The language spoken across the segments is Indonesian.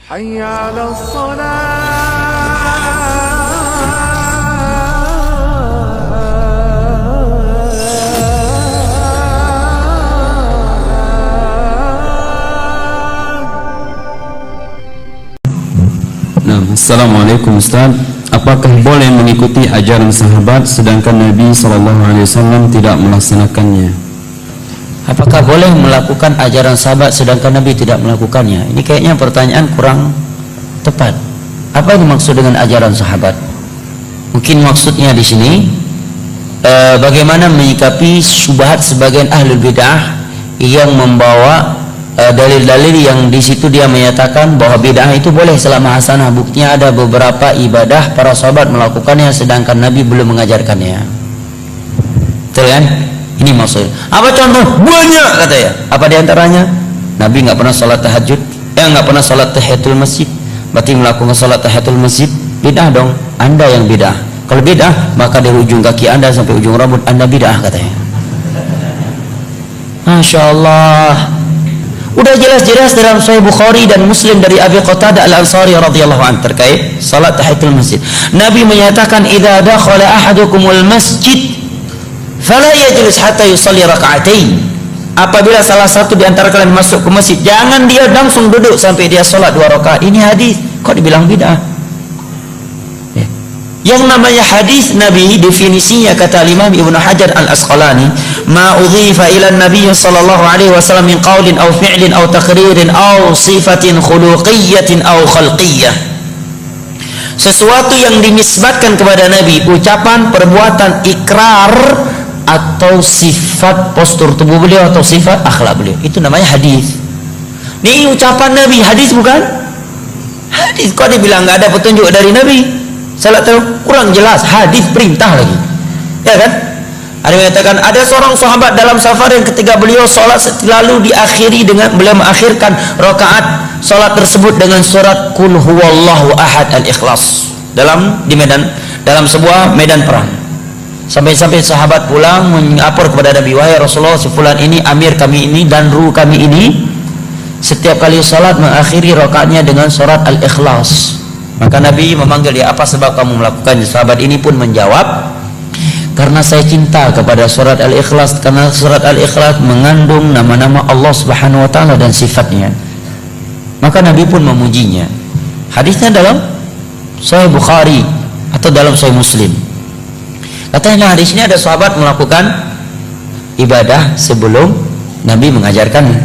حي على الصلاة. Assalamualaikum Ustaz, apakah boleh mengikuti ajaran sahabat sedangkan Nabi SAW tidak melaksanakannya? Apakah boleh melakukan ajaran sahabat sedangkan Nabi tidak melakukannya? Ini kayaknya pertanyaan kurang tepat. Apa yang dimaksud dengan ajaran sahabat? Mungkin maksudnya di sini bagaimana menyikapi syubhat sebagian ahlul bid'ah yang membawa dalil-dalil yang di situ dia menyatakan bahwa bid'ah itu boleh selama hasanah. Buktinya ada beberapa ibadah para sahabat melakukannya sedangkan Nabi belum mengajarkannya. Betul kan? Ini maksud. Apa contoh? Banyak katanya. Apa diantaranya? Nabi nggak pernah sholat tahajud, nggak pernah sholat tahiyatul masjid. Berarti melakukan sholat tahiyatul masjid bid'ah dong. Anda yang bid'ah. Kalau bid'ah maka dari ujung kaki Anda sampai ujung rambut Anda bid'ah katanya. Masya Allah. Udah jelas-jelas dalam Sahih Bukhari dan Muslim dari Abi Qatadah Al-Ansari radhiyallahu anhu terkait salat tahiyatul masjid. Nabi menyatakan, "Idza dakhala ahadukumul masjid fala yajlis hatta yusalli rak'atain." Apabila salah satu di antara kalian masuk ke masjid, jangan dia langsung duduk sampai dia salat 2 rakaat. Ini hadis, kok dibilang bid'ah? Yang namanya hadis Nabi definisinya kata Imam Ibnu Hajar Al-Asqalani, ma udhifa ila Nabi sallallahu alaihi wasallam min qaulin aw fi'lin aw taqririn aw sifatin khuluqiyatin aw khalqiyyah. Sesuatu yang dinisbatkan kepada Nabi, ucapan, perbuatan, ikrar atau sifat postur tubuh beliau atau sifat akhlak beliau, itu namanya hadis. Ini ucapan Nabi, hadis bukan? Hadis kok dibilang enggak ada petunjuk dari Nabi? Salat kurang jelas, hadis perintah lagi, ya kan? Ada yang mengatakan ada seorang sahabat dalam safar yang ketika beliau sholat lalu diakhiri dengan beliau mengakhirkan rakaat sholat tersebut dengan surat Qul Huwallahu Ahad Al-Ikhlas dalam sebuah medan perang. Sampai-sampai sahabat pulang mengapor kepada Nabi, wahai Rasulullah, si fulan ini amir kami ini dan ru kami ini setiap kali sholat mengakhiri rakaatnya dengan surat Al-Ikhlas. Maka Nabi memanggil dia, apa sebab kamu melakukannya? Sahabat ini pun menjawab, karena saya cinta kepada surat Al-Ikhlas, karena surat Al-Ikhlas mengandung nama-nama Allah Subhanahu wa taala dan sifatnya. Maka Nabi pun memujinya. Hadisnya dalam Sahih Bukhari atau dalam Sahih Muslim. Katanya hadis ini ada sahabat melakukan ibadah sebelum Nabi mengajarkannya.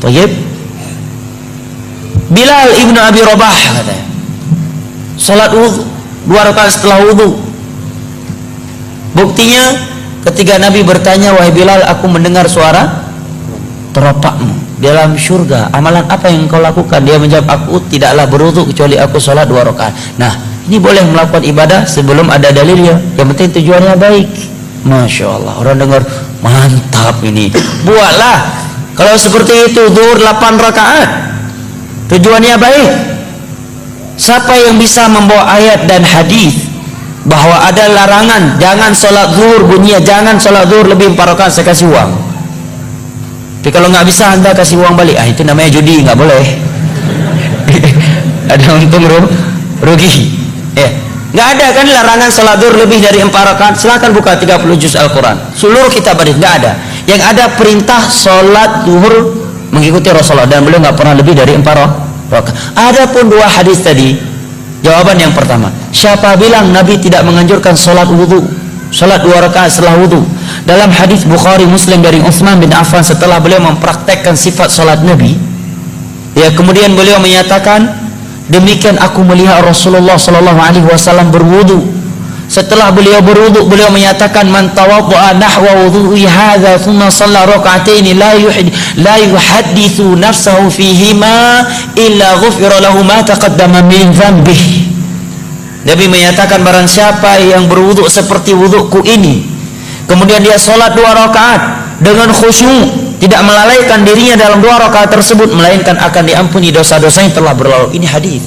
Baik. Bilal ibnu Abi Rabah katanya salat wudu 2 rakaat setelah wudu. Buktinya ketika Nabi bertanya, wahai Bilal, aku mendengar suara teropakmu dalam surga, amalan apa yang kau lakukan? Dia menjawab, aku tidaklah berwudu kecuali aku salat 2 rakaat. Nah, ini boleh melakukan ibadah sebelum ada dalilnya, yang penting tujuannya baik. Masya Allah, orang dengar mantap ini, buatlah. Kalau seperti itu zuhur 8 rakaat tujuannya baik. Siapa yang bisa membawa ayat dan hadis bahwa ada larangan jangan sholat zuhur, bunyinya jangan sholat zuhur lebih 4 rakaat, saya kasih uang. Tapi kalau nggak bisa Anda kasih uang balik, itu namanya judi, nggak boleh. Ada untung rugi. Nggak ada kan larangan sholat zuhur lebih dari 4 rakaat. Silakan buka 30 juz Al-Quran, seluruh kitab hadis nggak ada. Yang ada perintah sholat zuhur mengikuti Rasulullah dan beliau nggak pernah lebih dari 4 rakaat. Adapun 2 hadis tadi, jawaban yang pertama, siapa bilang Nabi tidak menganjurkan salat wudu, salat 2 rakaat setelah wudu? Dalam hadis Bukhari Muslim dari Utsman bin Affan, setelah beliau mempraktekkan sifat salat Nabi, ya kemudian beliau menyatakan, demikian aku melihat Rasulullah sallallahu alaihi wasallam berwudu. Setelah beliau berwudu, beliau menyatakan, man tawadda'a nahwa wudu'i hadza thumma shalla rak'ataini la yuhaddithu nafsahu fihima illa ghufira lahu ma taqaddama min dhanbihi. Nabi menyatakan, barang siapa yang berwudu seperti wuduku ini, kemudian dia sholat 2 rakaat dengan khusyuk, tidak melalaikan dirinya dalam 2 rakaat tersebut, melainkan akan diampuni dosa-dosa yang telah berlalu. Ini hadis.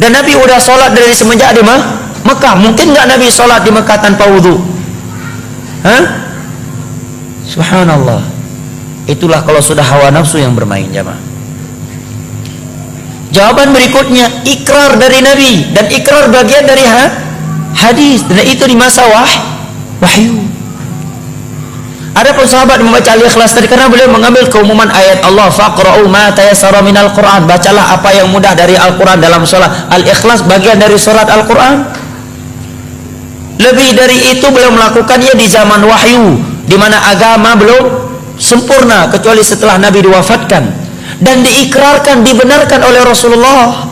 Dan Nabi udah sholat dari semenjak di Mekah. Mungkin nggak Nabi sholat di Mekah tanpa wudu? Subhanallah. Itulah kalau sudah hawa nafsu yang bermain, jamaah. Jawaban berikutnya, ikrar dari Nabi, dan ikrar bagian dari hadis, dan itu di masa wahyu. Ada pun sahabat membaca Al-Ikhlas tadi karena beliau mengambil keumuman ayat Allah, faqra'u ma tayassara minal Qur'an, bacalah apa yang mudah dari Al-Qur'an dalam salat. Al-Ikhlas bagian dari salat Al-Qur'an. Lebih dari itu beliau melakukannya di zaman wahyu, di mana agama belum sempurna kecuali setelah Nabi diwafatkan, dan diikrarkan, dibenarkan oleh Rasulullah.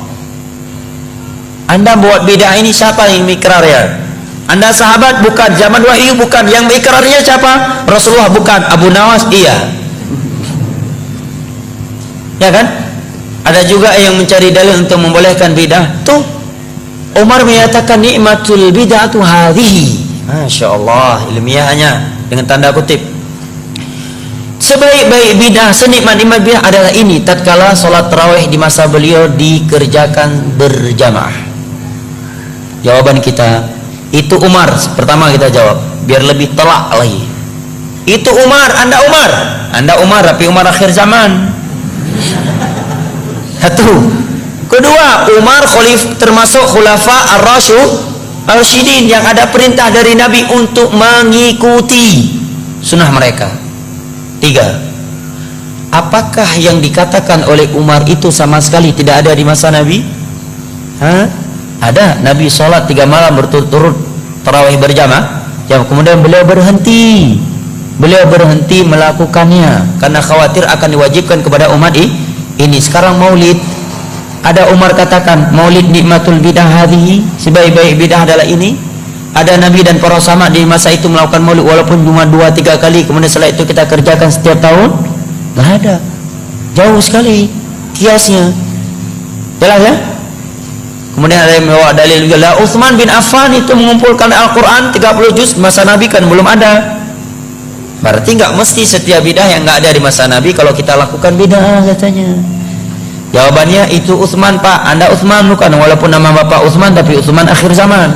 Anda buat bid'ah ini, siapa yang mikrar ya? Anda sahabat? Bukan. Zaman wahyu? Bukan. Yang ikrarnya siapa? Rasulullah? Bukan. Abu Nawas? Iya. Ya kan? Ada juga yang mencari dalil untuk membolehkan bid'ah. Tuh, Umar menyatakan nikmatul bid'atu hadhihi. Masya Allah, ilmiahnya dengan tanda kutip. Sebaik-baik bid'ah, senikmat-nikmat bid'ah adalah ini, tatkala salat tarawih di masa beliau dikerjakan berjamaah. Jawaban kita, itu Umar. Pertama kita jawab biar lebih telak lagi. Itu Umar, Anda Umar. Anda Umar, tapi Umar akhir zaman. Satu. Kedua, Umar termasuk khulafa ar-rasyidin yang ada perintah dari Nabi untuk mengikuti sunnah mereka. Tiga. Apakah yang dikatakan oleh Umar itu sama sekali tidak ada di masa Nabi? Ada. Nabi sholat 3 malam berturut-turut tarawih berjamaah, kemudian beliau berhenti melakukannya karena khawatir akan diwajibkan kepada umat ini. Sekarang maulid, ada Umar katakan maulid nikmatul bidah hadhihi, sebaik-baik bidah adalah ini. Ada Nabi dan para sahabat di masa itu melakukan maulid walaupun cuma 2-3 kali, kemudian setelah itu kita kerjakan setiap tahun? Nggak ada. Jauh sekali kiasnya. Jelas ya? Kemudian ada yang membawa dalil juga, Utsman bin Affan itu mengumpulkan Al-Quran 30 juz, masa Nabi kan belum ada. Berarti nggak mesti setiap bidah yang nggak ada di masa Nabi kalau kita lakukan bidah katanya. Jawabannya, itu Utsman Pak, Anda Utsman bukan, walaupun nama bapak Utsman tapi Utsman akhir zaman.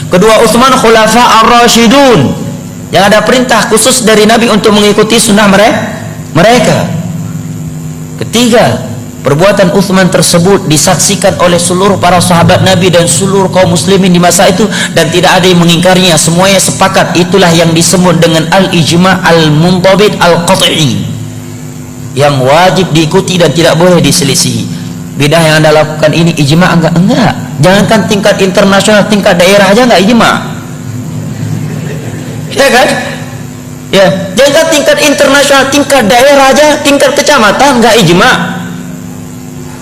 Kedua, Utsman khulafa ar-rasyidun yang ada perintah khusus dari Nabi untuk mengikuti sunnah mereka. Ketiga, perbuatan Utsman tersebut disaksikan oleh seluruh para sahabat Nabi dan seluruh kaum muslimin di masa itu, dan tidak ada yang mengingkarinya, semuanya sepakat. Itulah yang disebut dengan al-ijma' al-muntabit al-qat'i, yang wajib diikuti dan tidak boleh diselisihi. Bidah yang Anda lakukan ini ijma' enggak. Jangankan tingkat internasional, tingkat daerah aja enggak ijma'. Ya kan? Ya, jangan tingkat internasional, tingkat daerah aja, tingkat kecamatan enggak ijma'.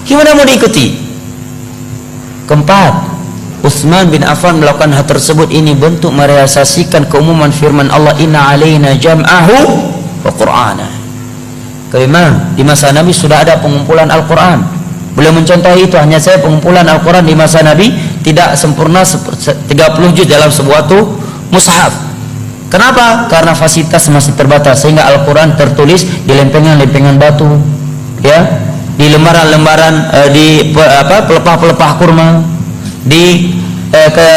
Gimana mau diikuti? Keempat, Utsman bin Affan melakukan hal tersebut ini bentuk merealisasikan keumuman firman Allah, inna alaina jam'ahu wa qur'ana. Kelima, di masa Nabi sudah ada pengumpulan Al-Quran. Beliau mencontohi itu, hanya saya pengumpulan Al-Quran di masa Nabi tidak sempurna 30 juz dalam sebuah mushaf. Kenapa? Karena fasilitas masih terbatas, sehingga Al-Quran tertulis di lempengan-lempengan batu, ya, di lembaran-lembaran, di pelepah-pelepah kurma, di ke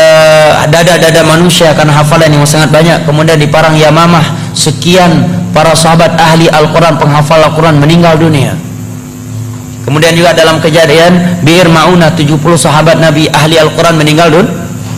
dada-dada manusia karena hafalan yang sangat banyak. Kemudian di parang Yamamah, sekian para sahabat ahli Al-Quran, penghafal Al-Quran meninggal dunia. Kemudian juga dalam kejadian Bir Ma'unah, 70 sahabat Nabi ahli Al-Quran meninggal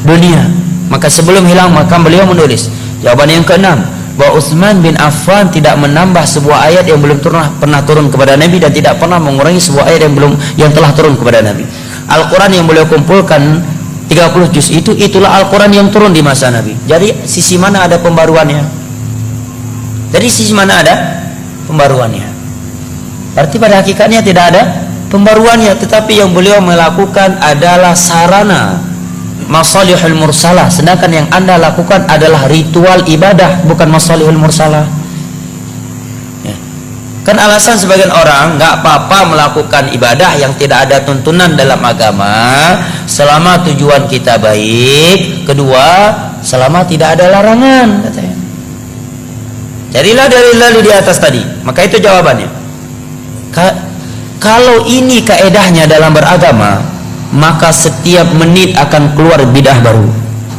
dunia. Maka sebelum hilang maka beliau menulis. Jawaban yang keenam, bahwa Utsman bin Affan tidak menambah sebuah ayat yang belum pernah turun kepada Nabi, dan tidak pernah mengurangi sebuah ayat yang telah turun kepada Nabi. Al-Quran yang beliau kumpulkan 30 juz itulah Al-Quran yang turun di masa Nabi. Jadi sisi mana ada pembaruannya? Dari sisi mana ada pembaruannya? Berarti pada hakikatnya tidak ada pembaruannya, tetapi yang beliau melakukan adalah sarana masalihul mursalah, sedangkan yang Anda lakukan adalah ritual ibadah, bukan masalihul mursalah. Ya. Kan alasan sebagian orang, nggak apa-apa melakukan ibadah yang tidak ada tuntunan dalam agama selama tujuan kita baik, kedua selama tidak ada larangan, katanya. Jadilah dalil di atas tadi. Maka itu jawabannya. Kalau ini kaedahnya dalam beragama, maka setiap menit akan keluar bidah baru,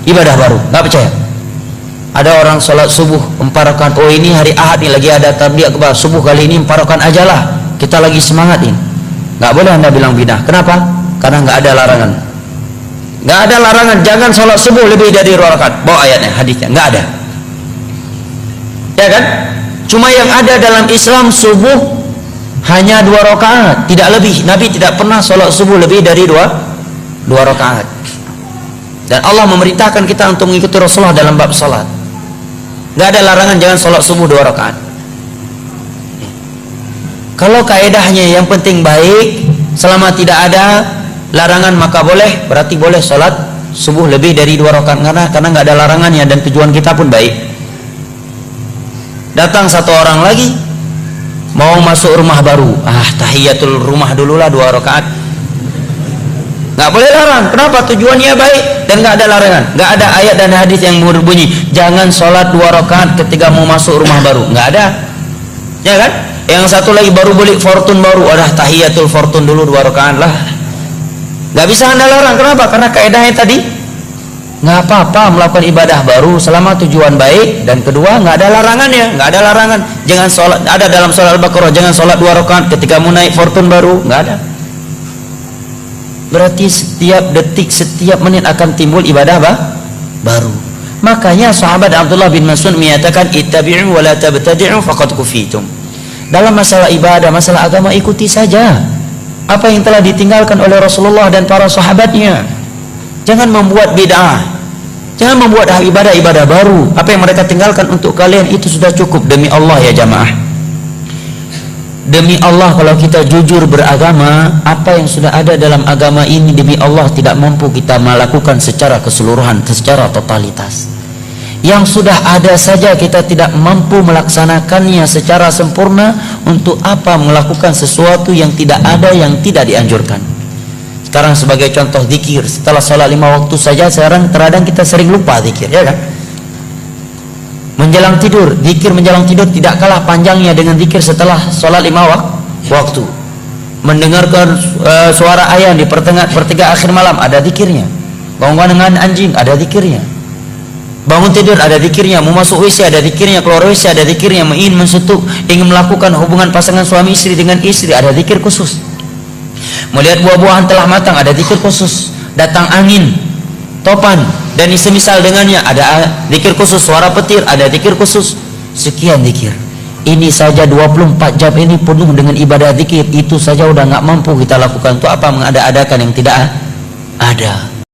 ibadah baru. Nggak percaya? Ada orang sholat subuh 4 rakaat. Oh, ini hari Ahad nih lagi ada tabligh akbar, subuh kali ini 4 rakaat aja lah, kita lagi semangat ini. Nggak boleh anda bilang bidah. Kenapa? Karena nggak ada larangan. Nggak ada larangan. Jangan sholat subuh lebih dari 2 rakaat. Bawa ayatnya, hadisnya. Nggak ada. Ya kan? Cuma yang ada dalam Islam subuh hanya 2 rakaat, tidak lebih. Nabi tidak pernah sholat subuh lebih dari 2 rakaat. Dan Allah memerintahkan kita untuk mengikuti Rasulullah dalam bab sholat. Nggak ada larangan jangan sholat subuh 2 rakaat. Kalau kaedahnya yang penting baik, selama tidak ada larangan maka boleh, berarti boleh sholat subuh lebih dari 2 rakaat karena nggak ada larangannya dan tujuan kita pun baik. Datang satu orang lagi mau masuk rumah baru, tahiyatul rumah dululah 2 rakaat. Nggak boleh larang. Kenapa? Tujuannya baik dan nggak ada larangan. Nggak ada ayat dan hadis yang berbunyi jangan sholat 2 rakaat ketika mau masuk rumah baru. Nggak ada. Ya kan? Yang satu lagi baru beli Fortune baru, tahiyatul Fortune dulu 2 rakaat lah. Nggak bisa anda larang. Kenapa? Karena kaidahnya tadi nggak apa-apa melakukan ibadah baru selama tujuan baik, dan kedua nggak ada larangannya. Nggak ada larangan. Jangan sholat, ada dalam surah Al-Baqarah, jangan sholat 2 rakaat ketika mau naik Fortune baru. Nggak ada. Berarti setiap detik, setiap menit akan timbul ibadah baru. Makanya sahabat Abdullah bin Mas'ud menyatakan ittabi'u wa la tabtadi'u faqad kufitum. Dalam masalah ibadah, masalah agama, ikuti saja apa yang telah ditinggalkan oleh Rasulullah dan para sahabatnya. Jangan membuat bid'ah, jangan membuat ibadah-ibadah baru. Apa yang mereka tinggalkan untuk kalian itu sudah cukup. Demi Allah ya jamaah, demi Allah, kalau kita jujur beragama, apa yang sudah ada dalam agama ini demi Allah tidak mampu kita melakukan secara keseluruhan, secara totalitas. Yang sudah ada saja kita tidak mampu melaksanakannya secara sempurna, untuk apa melakukan sesuatu yang tidak ada, yang tidak dianjurkan. Sekarang sebagai contoh zikir, setelah sholat 5 waktu saja sekarang terkadang kita sering lupa zikir, ya kan? Menjelang tidur, zikir menjelang tidur tidak kalah panjangnya dengan zikir setelah sholat 5 waktu. Mendengarkan suara ayam di pertigaan akhir malam, ada zikirnya. Bangun dengan anjing, ada zikirnya. Bangun tidur, ada zikirnya. Mau masuk WC, ada zikirnya. Keluar WC, ada zikirnya. Ingin mensetuk, ingin melakukan hubungan pasangan suami istri dengan istri, ada zikir khusus. Melihat buah-buahan telah matang, ada zikir khusus. Datang angin, topan dan semisal dengannya, ada zikir khusus. Suara petir, ada zikir khusus. Sekian zikir. Ini saja 24 jam ini penuh dengan ibadah zikir. Itu saja udah nggak mampu kita lakukan. Untuk apa mengada-adakan yang tidak ada?